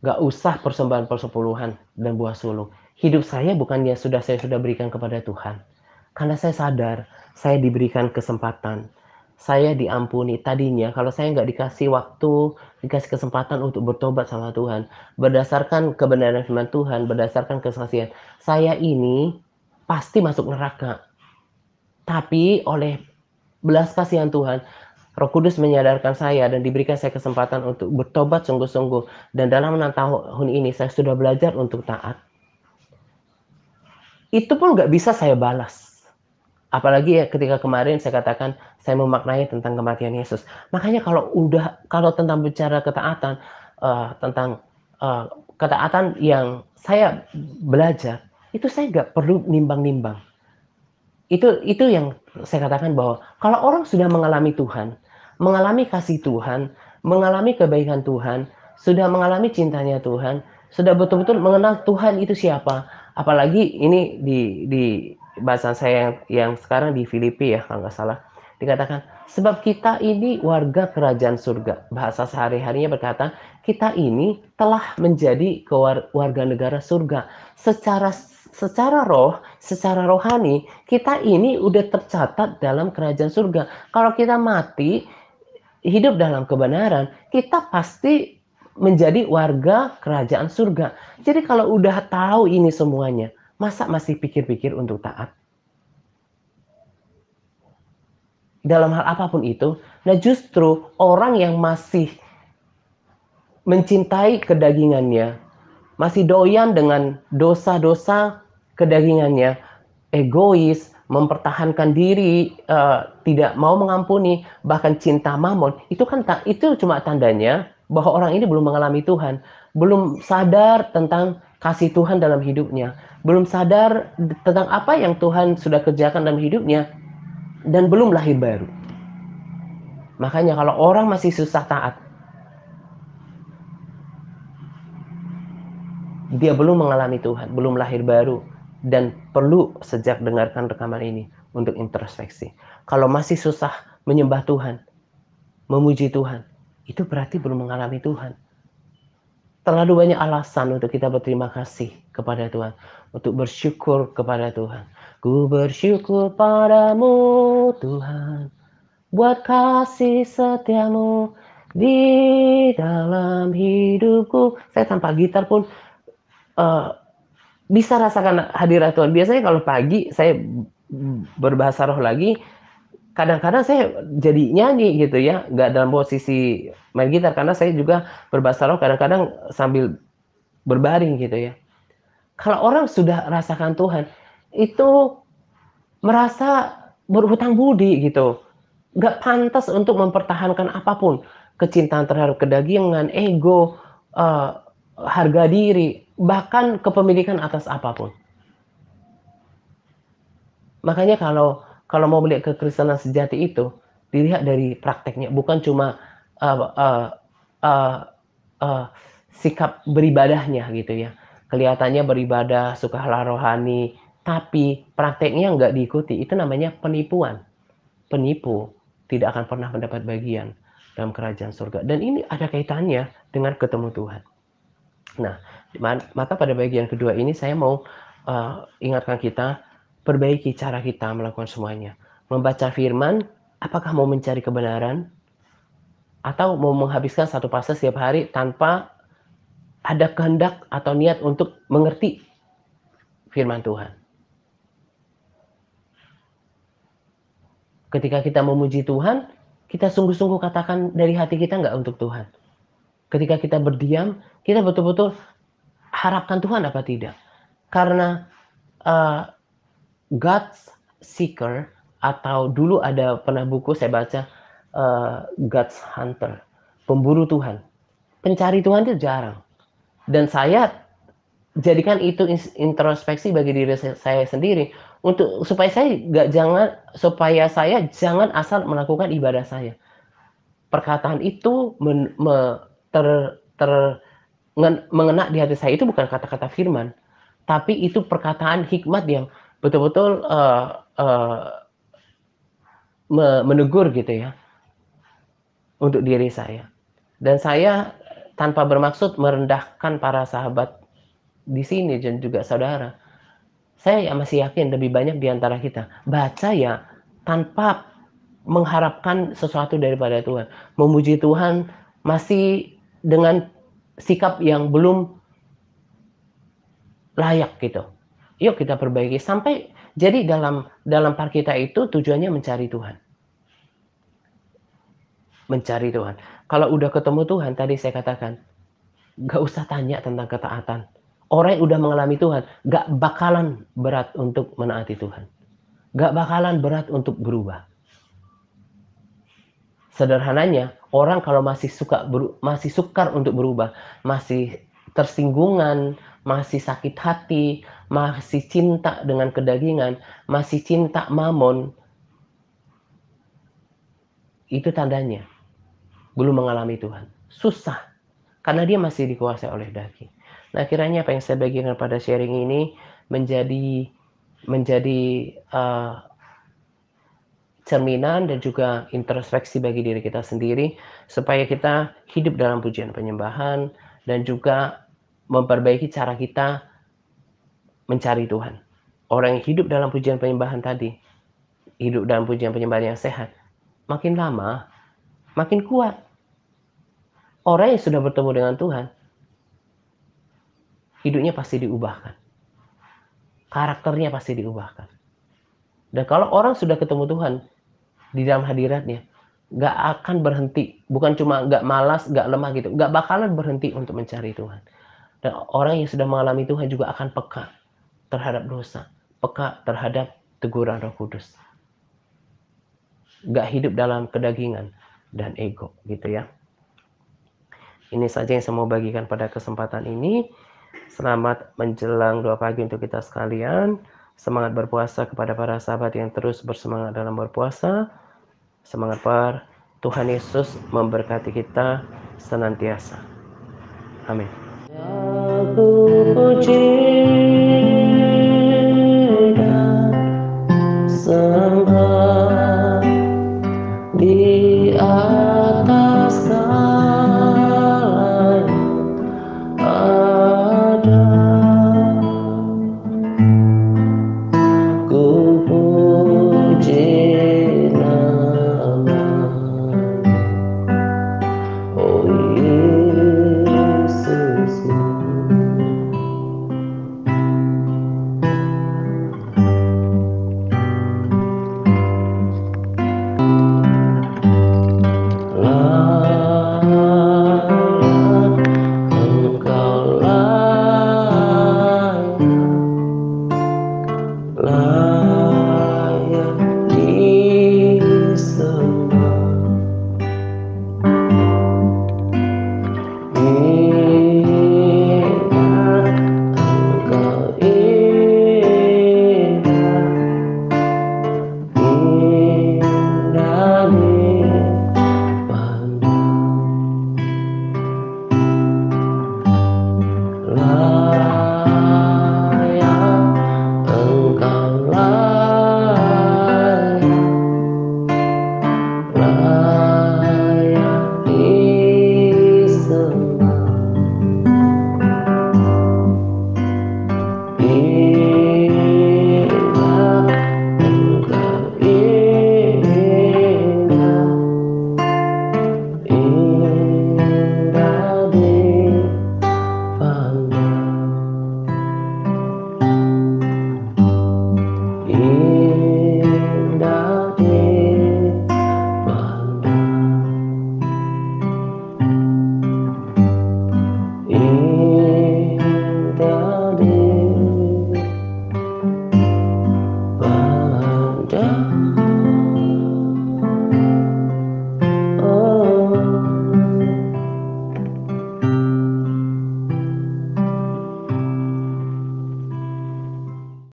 Gak usah persembahan persepuluhan dan buah sulung. Hidup saya bukannya saya sudah berikan kepada Tuhan. Karena saya sadar, saya diberikan kesempatan. Saya diampuni. Tadinya kalau saya nggak dikasih waktu, dikasih kesempatan untuk bertobat sama Tuhan, berdasarkan kebenaran firman Tuhan, berdasarkan kesaksian, saya ini pasti masuk neraka. Tapi oleh belas kasihan Tuhan, Roh Kudus menyadarkan saya dan diberikan saya kesempatan untuk bertobat sungguh-sungguh. Dan dalam 6 tahun ini saya sudah belajar untuk taat. Itu pun nggak bisa saya balas. Apalagi ya ketika kemarin saya katakan saya memaknai tentang kematian Yesus. Makanya kalau tentang bicara ketaatan, tentang ketaatan yang saya belajar, itu saya nggak perlu nimbang-nimbang. Itu yang saya katakan bahwa kalau orang sudah mengalami Tuhan, mengalami kasih Tuhan, mengalami kebaikan Tuhan, sudah mengalami cintanya Tuhan, sudah betul-betul mengenal Tuhan itu siapa. Apalagi ini di bahasa saya yang sekarang di Filipi ya kalau nggak salah dikatakan sebab kita ini warga kerajaan surga. Bahasa sehari-harinya berkata kita ini telah menjadi warga negara surga secara roh, secara rohani, kita ini udah tercatat dalam kerajaan surga. Kalau kita mati, hidup dalam kebenaran, kita pasti menjadi warga kerajaan surga. Jadi kalau udah tahu ini semuanya, masa masih pikir-pikir untuk taat? Dalam hal apapun itu, nah justru orang yang masih mencintai kedagingannya, masih doyan dengan dosa-dosa kedagingannya, egois, mempertahankan diri, tidak mau mengampuni, bahkan cinta mamon, itu kan itu cuma tandanya bahwa orang ini belum mengalami Tuhan, belum sadar tentang kasih Tuhan dalam hidupnya, belum sadar tentang apa yang Tuhan sudah kerjakan dalam hidupnya, dan belum lahir baru. Makanya kalau orang masih susah taat, dia belum mengalami Tuhan, belum lahir baru, dan perlu sejak dengarkan rekaman ini untuk introspeksi. Kalau masih susah menyembah Tuhan, memuji Tuhan, itu berarti belum mengalami Tuhan. Terlalu banyak alasan untuk kita berterima kasih kepada Tuhan, untuk bersyukur kepada Tuhan. Ku bersyukur padamu Tuhan, buat kasih setiamu di dalam hidupku. Saya tanpa gitar pun uh, bisa rasakan hadirat Tuhan. Biasanya kalau pagi saya berbahasa roh lagi, kadang-kadang saya jadi nyanyi gitu ya, nggak dalam posisi main gitar karena saya juga berbahasa roh kadang-kadang sambil berbaring gitu ya. Kalau orang sudah rasakan Tuhan, itu merasa berhutang budi gitu. Nggak pantas untuk mempertahankan apapun. Kecintaan terhadap kedagingan, ego, harga diri, bahkan kepemilikan atas apapun. Makanya kalau mau melihat kekristenan sejati itu, dilihat dari prakteknya, bukan cuma, eee eee eee eee, sikap beribadahnya gitu ya. Kelihatannya beribadah, sukalah rohani, tapi prakteknya nggak diikuti, itu namanya penipuan. Penipu tidak akan pernah mendapat bagian dalam kerajaan surga, dan ini ada kaitannya dengan ketemu Tuhan. Nah, maka pada bagian kedua ini saya mau, ingatkan kita, perbaiki cara kita melakukan semuanya. Membaca firman, apakah mau mencari kebenaran, atau mau menghabiskan satu pasal setiap hari tanpa ada kehendak atau niat untuk mengerti firman Tuhan. Ketika kita memuji Tuhan, kita sungguh-sungguh katakan dari hati kita nggak untuk Tuhan. Ketika kita berdiam, kita betul-betul harapkan Tuhan apa tidak. Karena, eee God's Seeker, atau dulu ada pernah buku saya baca, God's Hunter, pemburu Tuhan. Pencari Tuhan itu jarang, dan saya jadikan itu introspeksi bagi diri saya sendiri, supaya saya jangan asal melakukan ibadah saya. Perkataan itu men me ter ter mengena di hati saya, itu bukan kata-kata firman, tapi itu perkataan hikmat yang betul-betul, eee, menegur gitu ya, untuk diri saya. Dan saya tanpa bermaksud merendahkan para sahabat di sini dan juga saudara. Saya masih yakin lebih banyak di antara kita baca ya tanpa mengharapkan sesuatu daripada Tuhan. Memuji Tuhan masih dengan sikap yang belum layak gitu. Yuk kita perbaiki sampai jadi dalam dalam part kita itu tujuannya mencari Tuhan. Mencari Tuhan. Kalau udah ketemu Tuhan, tadi saya katakan, nggak usah tanya tentang ketaatan. Orang yang udah mengalami Tuhan, nggak bakalan berat untuk menaati Tuhan. Nggak bakalan berat untuk berubah. Sederhananya, orang kalau masih sukar untuk berubah, masih tersinggungan, masih sakit hati, masih cinta dengan kedagingan, masih cinta mamon, itu tandanya belum mengalami Tuhan. Susah. Karena dia masih dikuasai oleh daging. Nah, kiranya apa yang saya bagikan pada sharing ini menjadi menjadi, cerminan dan juga introspeksi bagi diri kita sendiri, supaya kita hidup dalam pujian penyembahan dan juga memperbaiki cara kita mencari Tuhan. Orang yang hidup dalam pujian penyembahan tadi, hidup dalam pujian penyembahan yang sehat, makin lama makin kuat. Orang yang sudah bertemu dengan Tuhan, hidupnya pasti diubahkan, karakternya pasti diubahkan. Dan kalau orang sudah ketemu Tuhan di dalam hadiratnya, nggak akan berhenti. Bukan cuma nggak malas, nggak lemah gitu, nggak bakalan berhenti untuk mencari Tuhan. Dan orang yang sudah mengalami Tuhan juga akan peka terhadap dosa, peka terhadap teguran Roh Kudus. Nggak hidup dalam kedagingan dan ego gitu ya. Ini saja yang saya mau bagikan pada kesempatan ini. Selamat menjelang doa pagi untuk kita sekalian. Semangat berpuasa kepada para sahabat yang terus bersemangat dalam berpuasa. Semangat par. Tuhan Yesus memberkati kita senantiasa. Amin. Aku puji